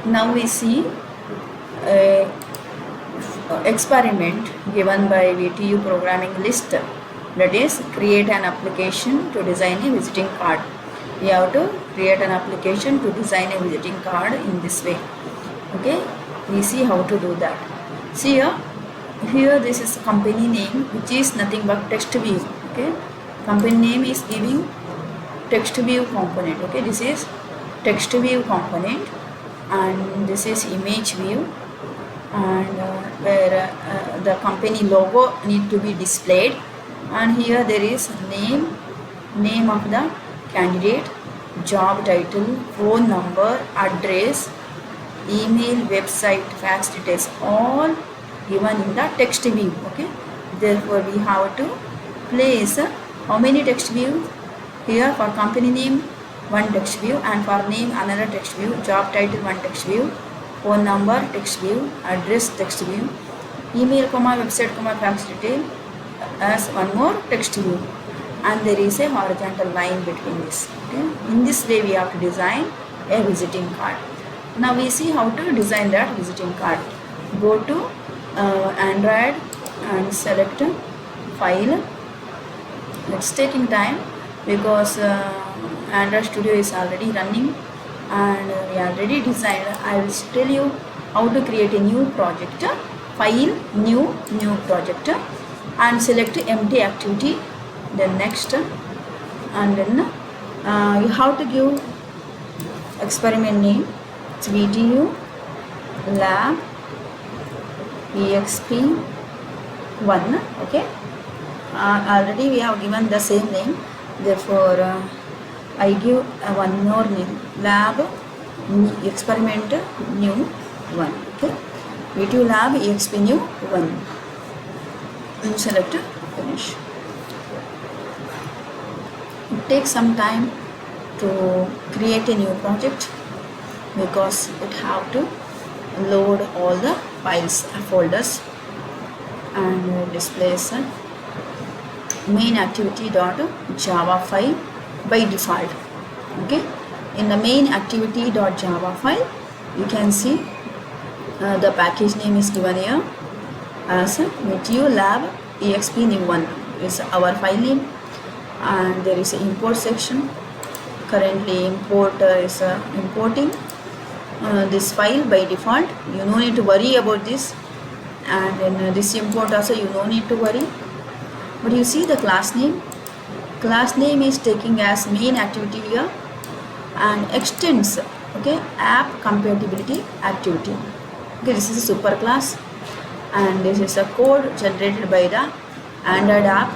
Now we see a experiment given by VTU programming list, that is create an application to design a visiting card. We have to create an application to design a visiting card in this way. Okay, we see how to do that. See here this is company name, which is nothing but text view. Okay, company name is giving text view component. Okay, this is text view component and this is image view, and where the company logo need to be displayed, and here there is name of the candidate, job title, phone number, address, email, website, fax details, all given in the text view. Okay, therefore we have to place how many text views here? For company name one text view, and for name another text view, job title one text view, phone number text view, address text view, email comma website comma fax detail as one more text view, and there is a horizontal line between this. Okay, in this way we have to design a visiting card. Now we see how to design that visiting card. Go to Android and select file. It's taking time because Android Studio is already running and we already designed. I will tell you how to create a new project. File, new project, and select empty activity, then next, and then you have to give experiment name. It's Vtu Lab exp1. Okay, already we have given the same name, therefore I give one more name, lab experiment new 1. Okay, Vtu Lab exp new 1, and select finish. It takes some time to create a new project because it have to load all the files, folders, and displays MainActivity.java file by default. Okay, in the MainActivity.java file you can see the package name is given here as Vtu Lab exp new 1 is our file name, and there is an import section. Currently import is importing this file by default. You no need to worry about this, and in this import also you no need to worry. But you see the class name is taking as main activity here and extends, okay, app compatibility activity. Okay, this is a super class, and this is a code generated by the Android app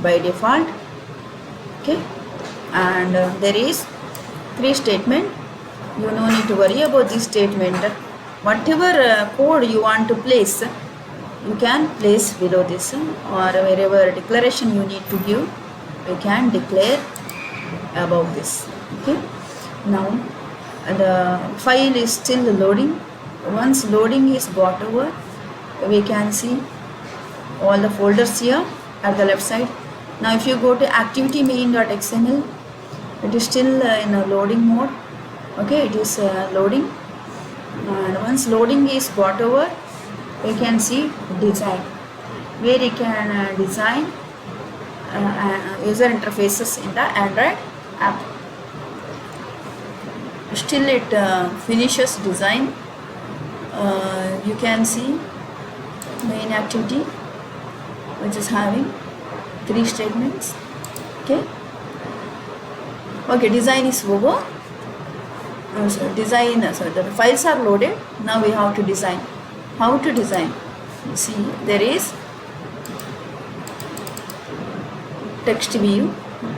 by default. Okay, and there is 3 statement. You no need to worry about this statement. Whatever code you want to place, you can place below this, or wherever declaration you need to give, you can declare above this. Okay, now the file is still loading. Once loading is got over, we can see all the folders here at the left side. Now if you go to activity main.xml, it is still in a loading mode. Okay, it is loading, and once loading is got over, we can see design, where you can design user interfaces in the Android app. Still it finishes design. You can see main activity, which is having 3 statements. Okay, design is over. The files are loaded. Now we have to design. How to design? You see, there is text view,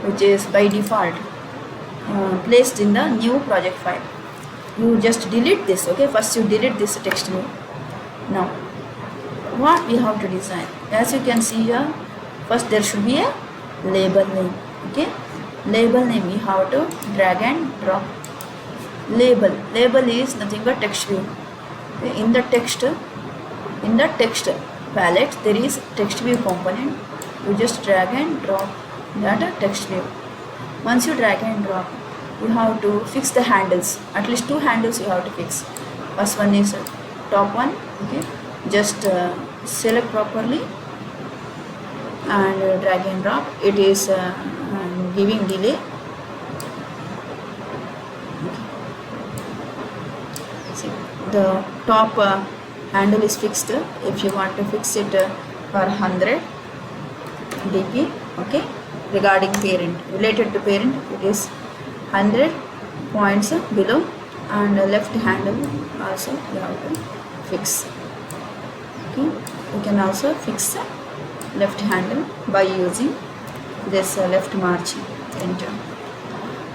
which is by default placed in the new project file. You just delete this. Okay, first you delete this text view. Now what we have to design? As you can see here, first there should be a label name. Okay, label name we have to drag and drop. Label is nothing but text view. Okay, in the text palette there is text view component. You just drag and drop that text view. Once you drag and drop, you have to fix the handles. At least 2 handles you have to fix. First one is top one. Okay, just select properly and drag and drop. It is giving delay. See, the top handle is fixed. If you want to fix it for 100 dp, okay, regarding parent, related to parent, it is 100 points below, and left handle also you have to fix. Okay, you can also fix left handle by using this left margin enter.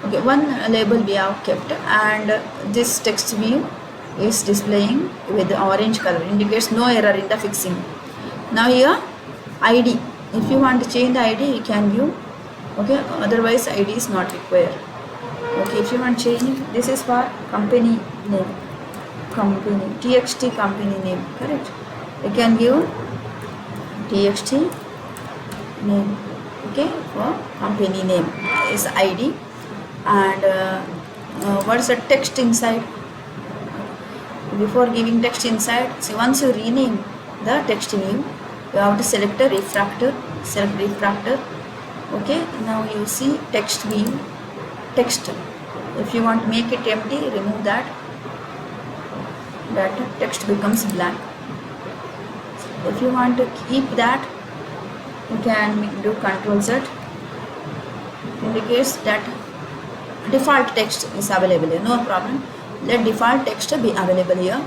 Okay, one label we have kept, and this text view is displaying with the orange color, indicates no error in the fixing. Now here ID, if you want to change the ID you can give, okay, otherwise ID is not required. Okay, if you want to change, this is for company name, company txt company name, correct? You can give txt name, okay, for company name is ID, and what is the text inside? Before giving text inside, see, once you rename the text name, you have to select a refractor, select refractor. Okay, now you see text view, text. If you want to make it empty, remove that text becomes blank. If you want to keep that, you can do Ctrl Z, indicates that default text is available here, no problem. Let default text be available here.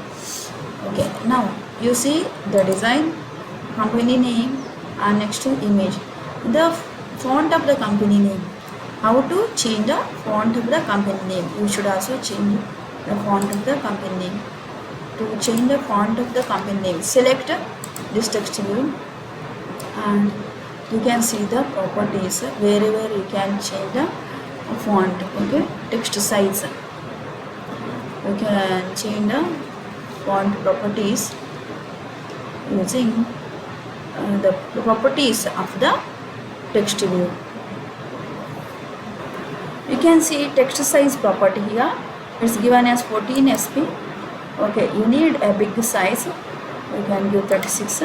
Okay, now you see the design, company name, and next to image, the font of the company name. How to change the font of the company name? You should also change the font of the company name. To change the font of the company name, select this text view, and you can see the properties wherever you can change the font. Okay, text size, you can change the font properties using the properties of the text view. You can see text size property here, it's given as 14 sp. Okay, you need a big size, you can give 36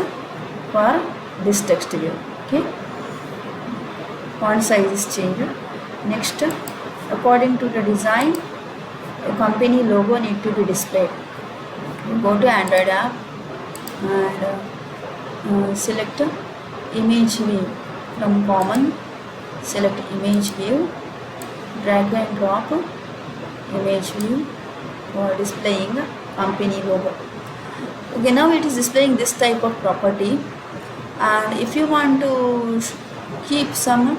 for this text view. Okay, font size is changed. Next, according to the design, a company logo need to be displayed. You go to Android app and select image view. From common, select image view, drag and drop image view for displaying company logo. Okay, now it is displaying this type of property, and if you want to keep some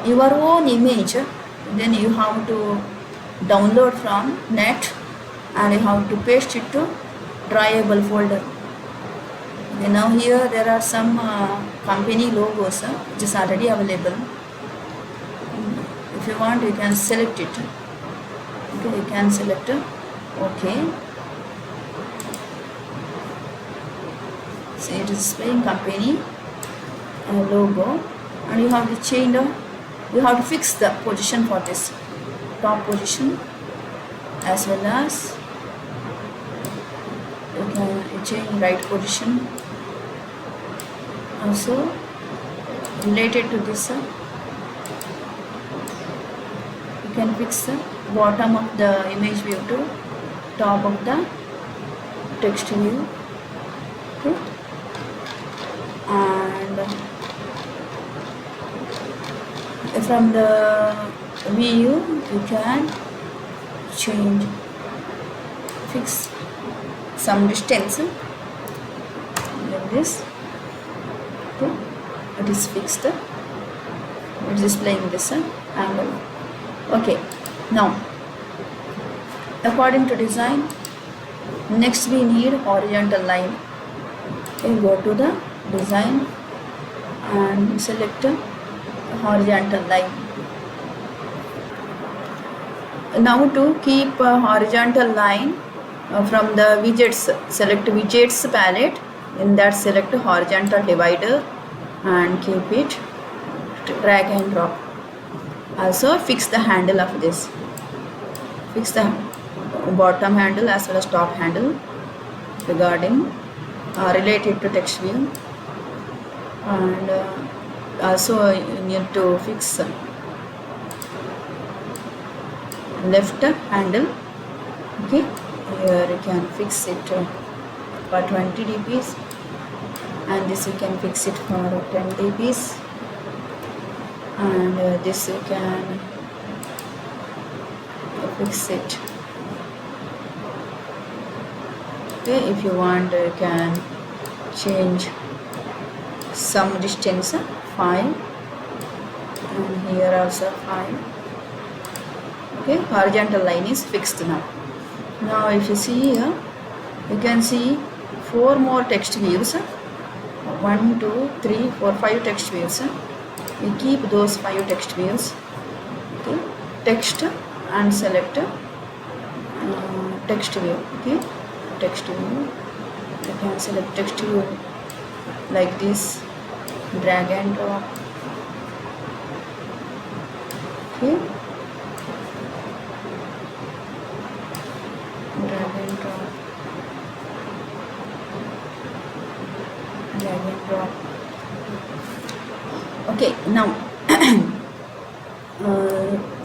your own image, then you have to download from net and you have to paste it to drawable folder. Okay, now here there are some company logos which is already available. If you want, you can select it. Okay, you can select okay. So it is displaying company logo, and you have to change you have to fix the position for this top position, as well as you can change right position. Also related to this, you can fix the bottom of the image view to top of the text view. Okay, and from the view you can change, fix some distance like this. Okay, it is fixed, it is displaying this angle. Okay, now according to design, next we need horizontal line. Okay, go to the design and select horizontal line. Now to keep a horizontal line from the widgets, select widgets palette, in that select horizontal divider and keep it, drag and drop. Also fix the handle of this, fix the bottom handle as well as top handle regarding related to text view, and also you need to fix left handle. Okay, here you can fix it for 20 dps, and this you can fix it for 10 dps, and this you can fix it. Okay, if you want you can change some distance 5, and here also 5. Okay, horizontal line is fixed now. Now if you see here, you can see 4 more text views. 1 2 3 4 5 text views. We keep those 5 text views. Okay, text and select text view. Okay, text view, you can select text view like this, drag and drop. Okay, drag and drop, drag and drop. Okay, now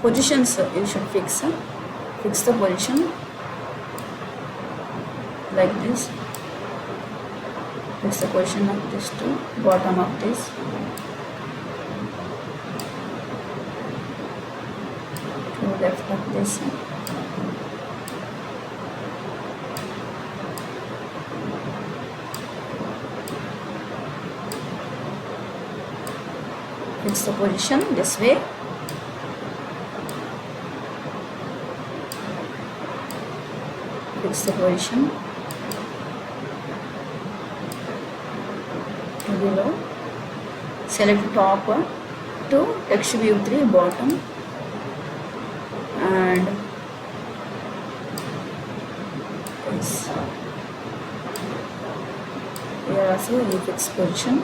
positions you should fix the position like this. Fix the position of this to bottom of this. To left of this. Fix the position this way. Fix the position below. Select top to text view 3 bottom, and this. Here also you fix position.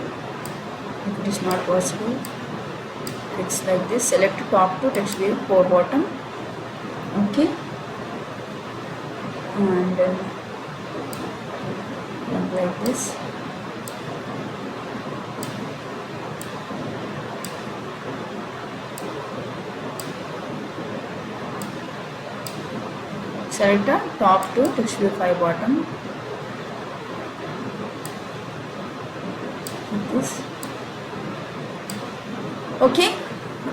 If it is not possible, fix like this. Select top to text view 4 bottom. Okay, and then like this. Select top to text view 5 bottom. Like this. Okay,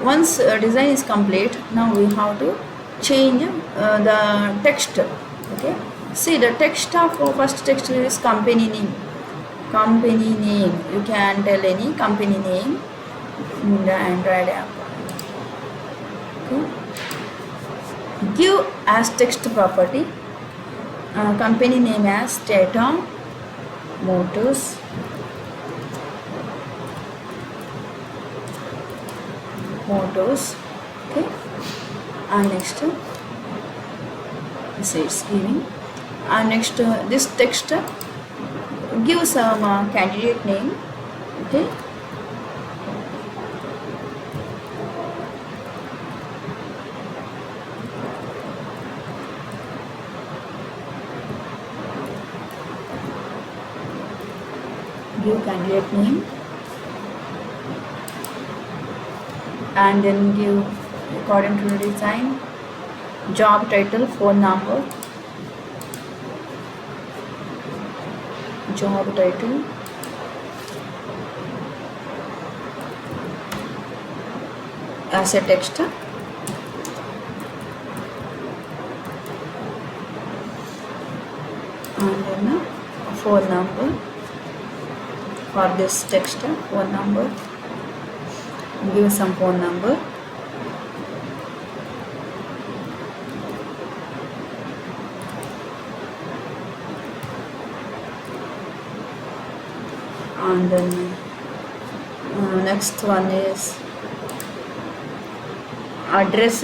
once design is complete, now we have to change the text. Okay, see the text of first text is company name. Company name, you can tell any company name in the Android app. Okay, give as text property company name as Tata Motors. Okay, and next this is giving, and next this text give some candidate name. Okay, give candidate name, and then give according to the design job title, phone number, job title, as a text, and then phone number for this text, phone number. Give some phone number, and then next one is address,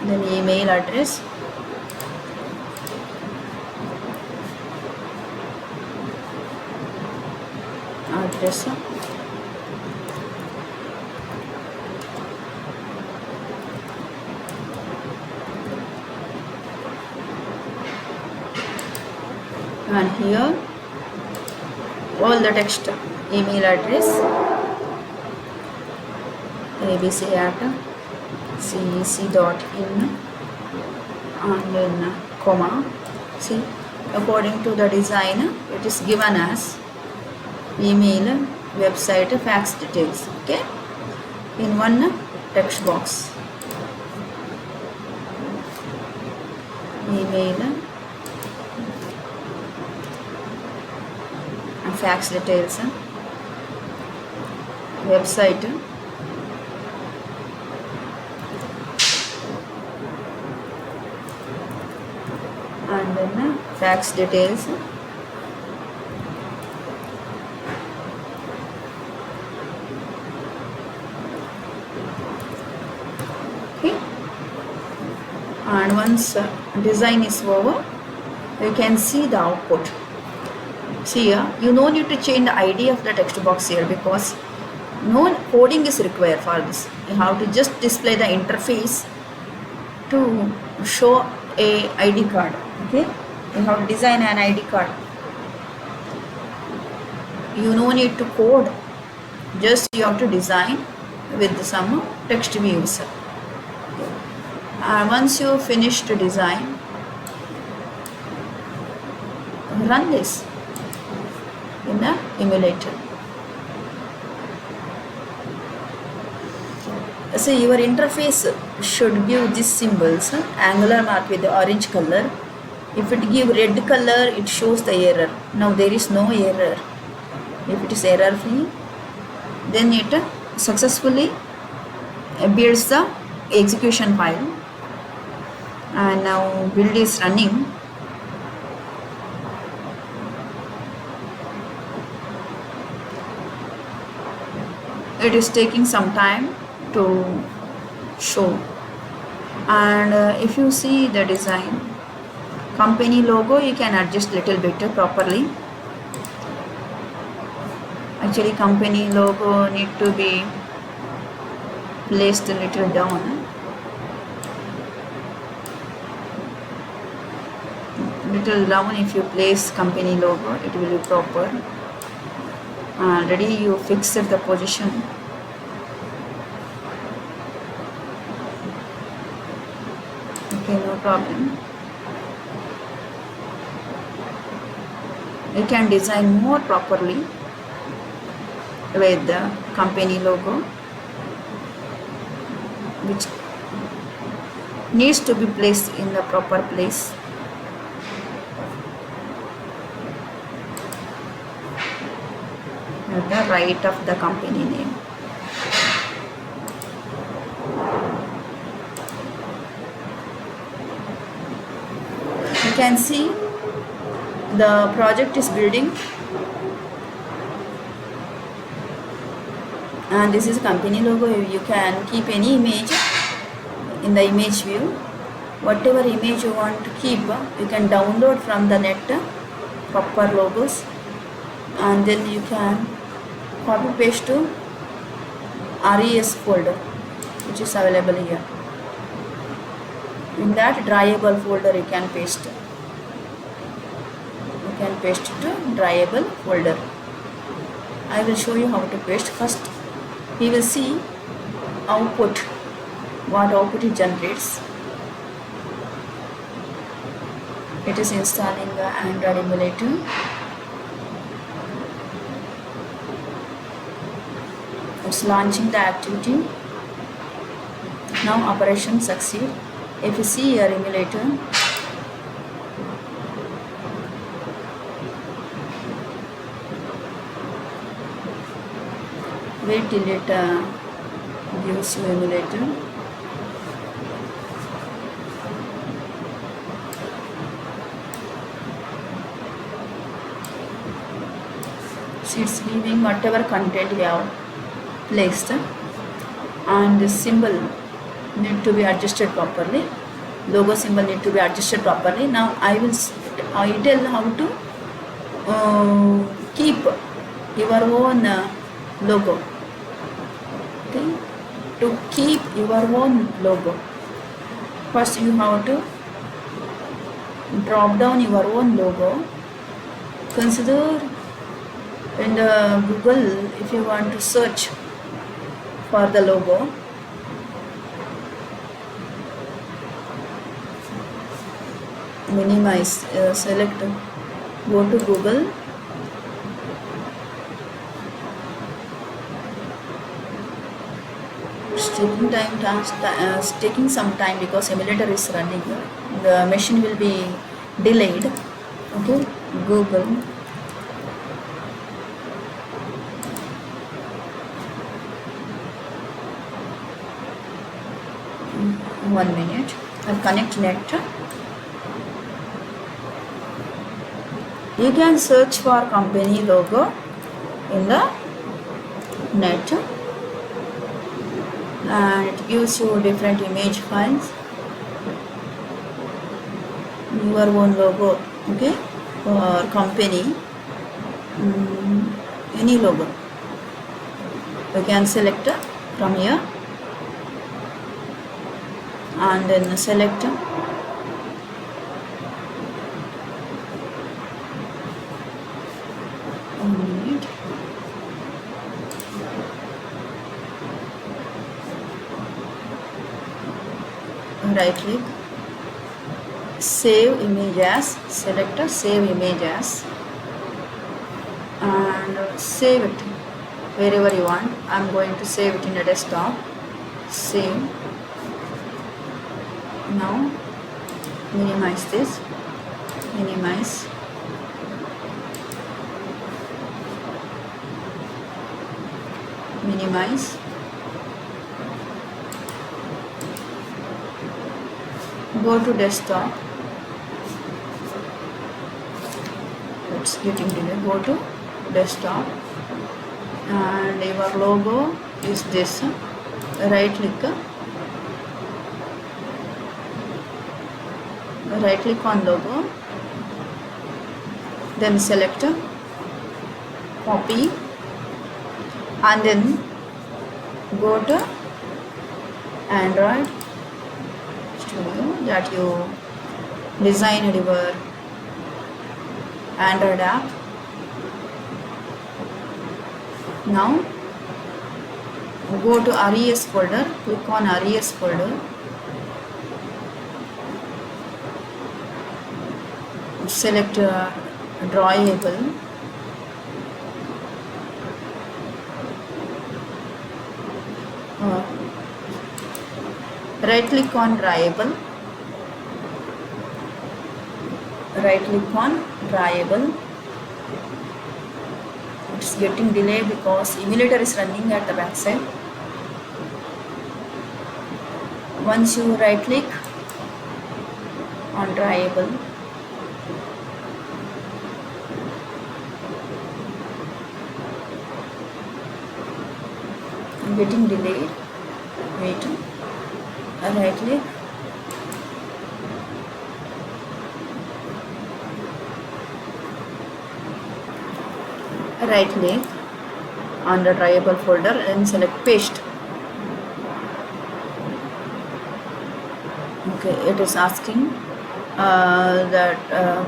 then email address, and here all the text, email address abc@cec.in, and then comma. See, according to the design it is given as email, website, fax details, okay, in one text box. Email and fax details, website, and then fax details, okay. And once design is over, you can see the output. See here, you no need to change the ID of the text box here because no coding is required for this. You have to just display the interface to show a ID card, okay. You have to design an ID card. You no need to code, just you have to design with some text views. Once you finish to design, run this in the emulator. So your interface should give these symbols, angular mark with the orange color. If it give red color, it shows the error. Now there is no error. If it is error free, then it successfully builds the execution file. And now build is running. It is taking some time to show. And if you see the design, company logo you can adjust little bit properly. Actually company logo need to be placed a little down. Little down, if you place company logo it will be proper. Already you fixed the position. Okay, no problem. You can design more properly with the company logo, which needs to be placed in the proper place. At the right of the company name. You can see the project is building, and this is company logo. You can keep any image in the image view. Whatever image you want to keep, you can download from the net, proper logos, and then you can copy paste to res folder which is available here. In that drawable folder you can paste. You can paste to drawable folder. I will show you how to paste. First we will see output, what output it generates. It is installing the Android emulator. It's launching the activity. Now operation succeed. If you see your emulator, wait till it gives you emulator. See, it's giving whatever content we have placed, and this symbol need to be adjusted properly. Logo symbol need to be adjusted properly. Now I tell how to keep your own logo. Okay, to keep your own logo, first you have to drop down your own logo Consider in the Google, if you want to search for the logo, minimize, select, go to Google, it's taking some time because emulator is running, the machine will be delayed. Okay, Google, one minute, I'll connect net. You can search for company logo in the net, and it gives you different image files, your own logo, okay, for company, any logo you can select from here, and then select right click, save image as, select a save image as, and save it wherever you want. I'm going to save it in a desktop. Save. Now minimize this, minimize, minimize, go to desktop, it's getting delayed, go to desktop, and your logo is this, right click on logo, then select copy, and then go to Android Studio that you designed your Android app. Now go to RES folder, click on RES folder, select drawable, right click on drawable, it's getting delayed because emulator is running at the back side. Once you right click on drawable, getting delayed, wait, right click, on the drawable folder and select paste. Okay, it is asking that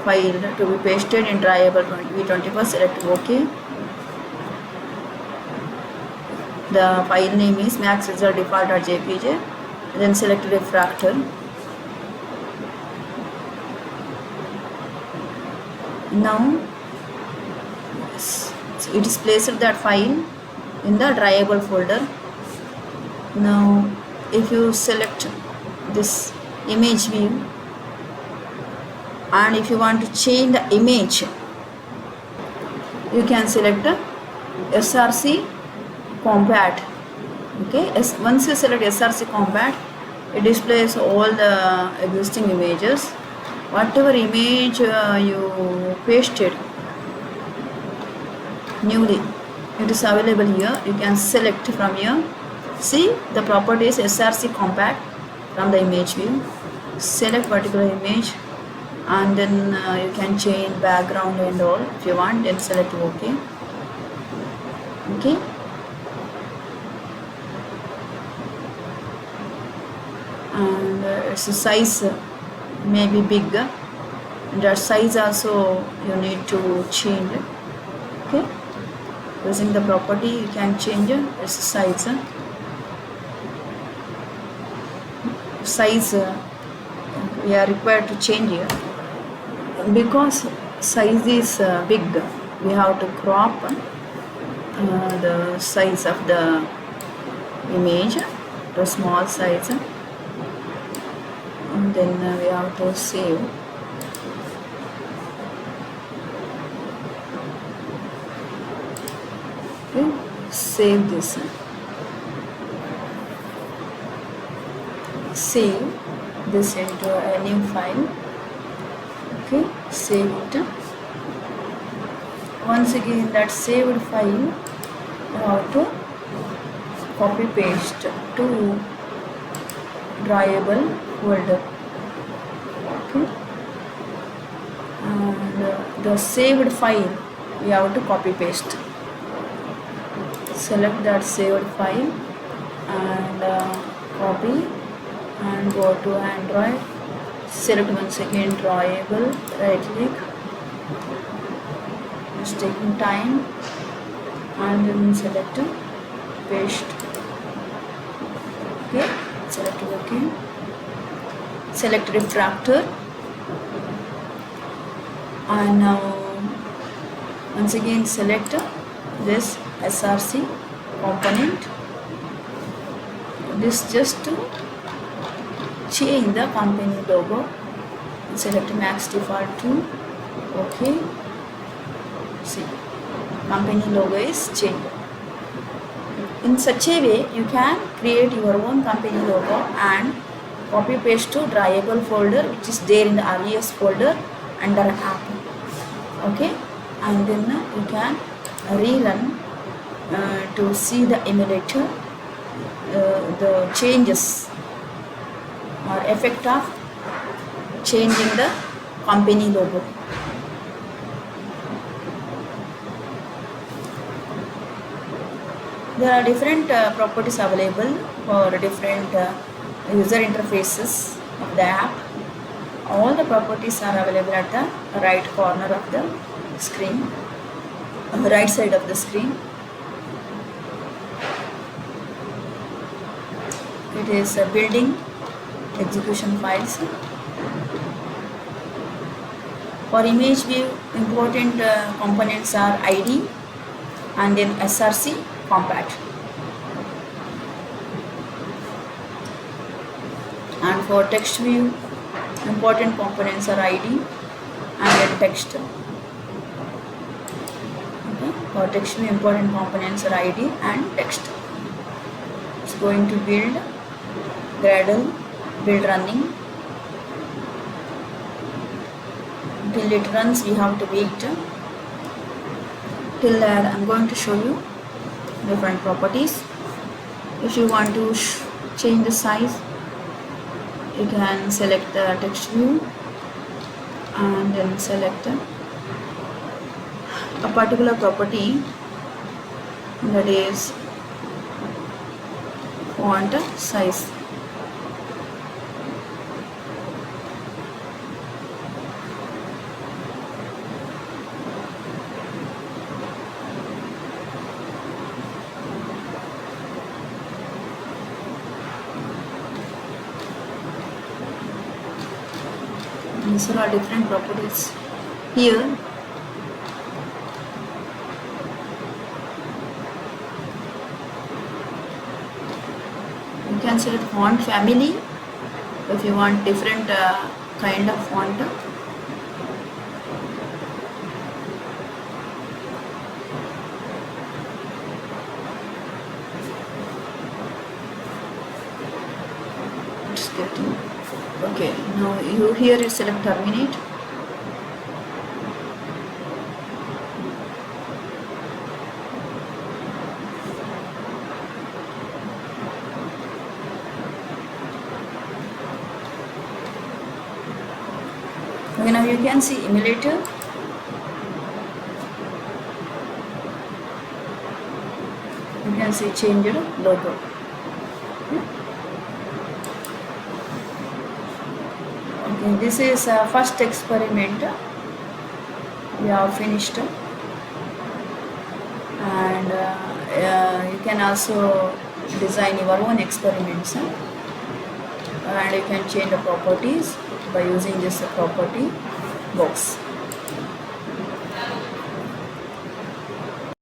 file to be pasted in drawable V24, select OK. The file name is maxresult.default.jpg, then select refactor. Now it is placed that file in the drawable folder. Now if you select this image view, and if you want to change the image, you can select src compat. Okay, once you select src compat, it displays all the existing images. Whatever image you pasted newly, it is available here. You can select from here. See the properties src compat from the image view. Select particular image, and then you can change background and all if you want, then select OK. Okay, and its size may be big, That size also you need to change. Okay, using the property you can change its size. We are required to change here because size is big. We have to crop the size of the image to small size, and then we have to save. Okay, save this. Save this into a new file. Okay, save it. Once again, that saved file you have to copy paste to drawable folder. Okay, and the saved file we have to copy paste. Select that saved file and copy and go to Android. Select once again drawable, right click. It's taking time, and then select paste. Okay, select OK. Select refractor, and now once again select this SRC component. This just to change the company logo. Select max default to OK. See, company logo is changed. In such a way you can create your own company logo and copy paste to drawable folder which is there in the RES folder under app. Okay, and then you can rerun to see the emulator, the changes or effect of changing the company logo. There are different properties available for different user interfaces of the app. All the properties are available at the right corner of the screen, on the right side of the screen. It is building execution files. For image view, important components are ID and then SRC compat. And for text view, important components are ID and then text. Okay. For text view, important components are ID and text. It's going to build, Gradle, build running. Till it runs, we have to wait. Till that, I'm going to show you different properties. If you want to change the size, you can select the text view and then select a particular property, that is font size. These are all different properties. Here you can select font family if you want different kind of font. It's getting okay. Now here you select terminate. Okay, now you can see emulator. You can see change logo. Okay, This is first experiment we have finished, and you can also design your own experiments, and you can change the properties by using this property box.